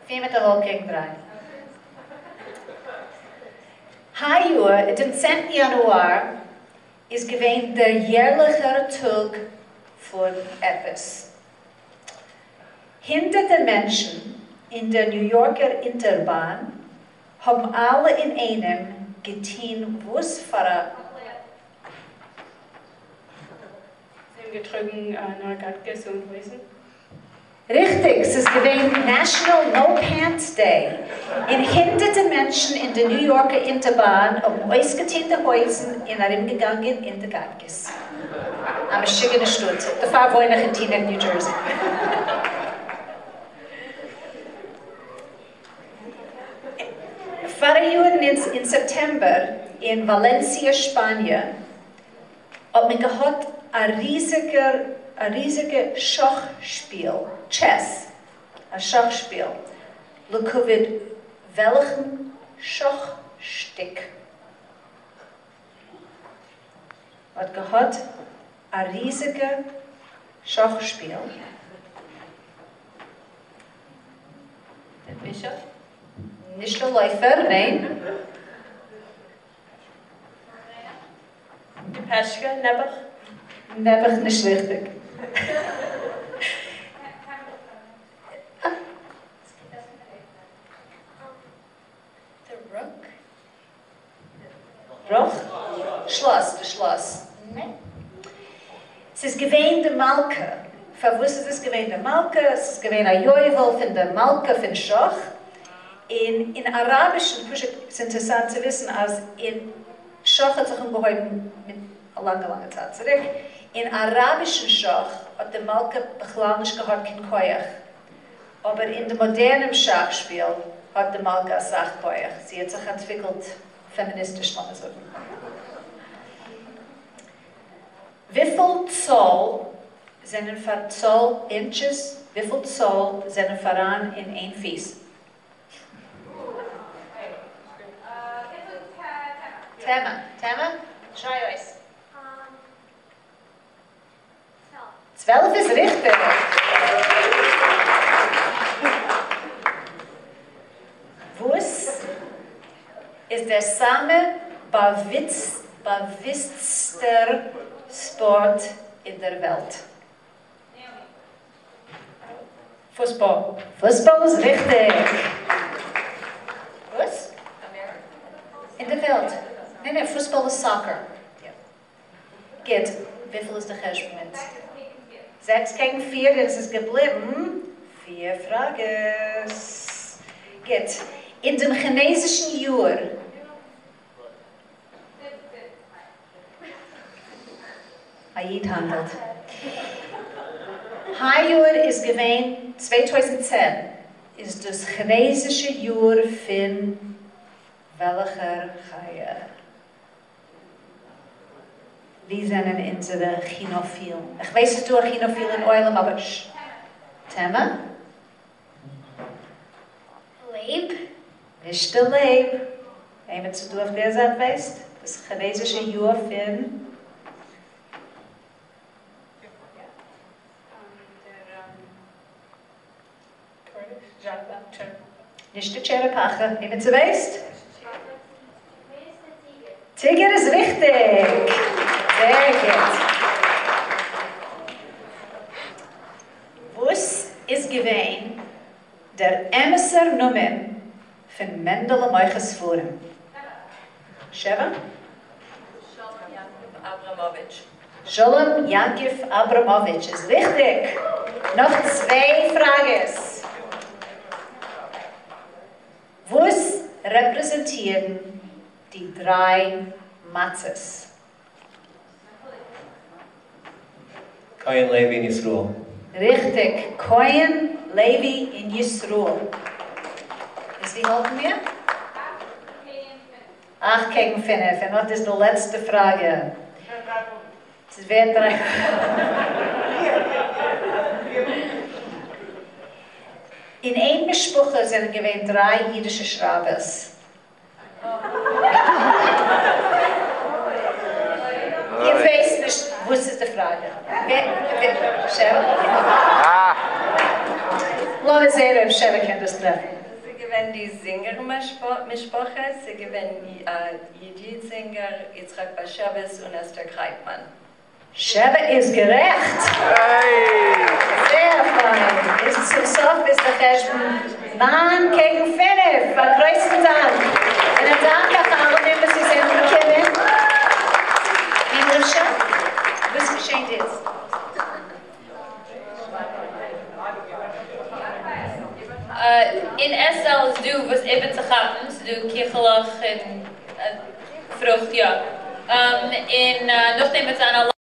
4 mit der Halb gegen 3. Heuer, dem 10. Januar, ist gewesen der jährliche Tag von etwas. Hinter den Menschen in der New Yorker Interbahn haben alle in einem getan, was für Sie haben getrunken Neugatges und Wiesen. Richtig, es ist gewesen National No Pants Day. Und hinter den Menschen in der New Yorker Interbahn haben ausgeteilte Häusen in einem gegangen in der Gatges. Am schickene Stutz. Da fahr wohl nach in Teaneck, New Jersey. Vor in September in Valencia, Spanien, hat man gehabt ein riesiges Schachspiel, Chess, ein Schachspiel. Schau, welchen Schachstück hat gehabt ein riesiges Schachspiel. Der Bischof? Nicht der Läufer, nein. Die Peschke, Nebuch? Nebuch nicht richtig. Der Rook? Roch? Schloss, der Schloss. Nein. Es ist gewähnt der Malke. Verwusst ist es gewähnt der Malke, es ist gewähnt ein Jäuvel von der Malke von Schach. In Arabischen, es ist interessant zu wissen, als in Schach hat sich umgehoben mit einer langen Zeit zurück. In arabischen Schach hat der Malke bechlanisch gehabt kein Koyach. Aber in dem modernen Schachspiel hat der Malke eine Sachkoyach. Sie hat sich entwickelt, feministisch, kann man sagen. Wie viel Zoll sind für Zoll Inches, wie viel Zoll sind voran in ein Fies? Tema? Schei euch. 12 ist richtig. Was ist der bewitzter Sport in der Welt? Fußball. Fußball ist richtig. Was? In der Welt. Nein, Fußball ist Soccer. Ja. Geht. Wie viel ist der Gespräch? 6 gegen 4, das ist geblieben. 4 Fragen. Geht. In dem chinesischen Jahr. Ayid handelt. Heuer ist gewesen 2010. Ist das chinesische Jahr von welcher Chaya? Wie sind unsere Chinophilen? Ich weiß, dass du ein Chinophil in Eulam, aber Thema? Leib. Nicht der Leib. Jemand zu auf der Seite weißt? Das chinesische Jahr von nicht der Cherepache. Jemand zu weißt? Tiger ist richtig. Sehr gut. Was ist gewesen der Emser Nomen von Mendele Moiches Forum? Sheva? Sholem Yankiv Abramovich ist richtig. Noch 2 Fragen. Was repräsentieren die 3 Matzes? Kohen, Levi und Yisroel. Richtig. Kohen, Levi und Yisroel. Ist wie halten wir? 8 gegen 5. Und das ist die letzte Frage. Es wird 3. In einer Mischbuche sind gewähnt 3 jüdische Schrabes. Ihr wisst nicht, was ist die Frage? Wer? Cheryl? Lass uns sehen, ob Sheva kann das treffen. Sie gewinnen die Singer-Mischproche, sie gewinnen Jidit-Singer, Yitzhak Bashevis und Esther Kreitmann. Sheva ist gerecht. Sehr fein. Bis zum Sof ist der Cheshbon. Mann gegen 5. Einen größten Dank. Und ein Dank an alle, die Sie sind gekommen. Indrische, was geschehen jetzt? In Estel is du was even te gaten, du kiechelach en vrucht, ja. In nog neem het aan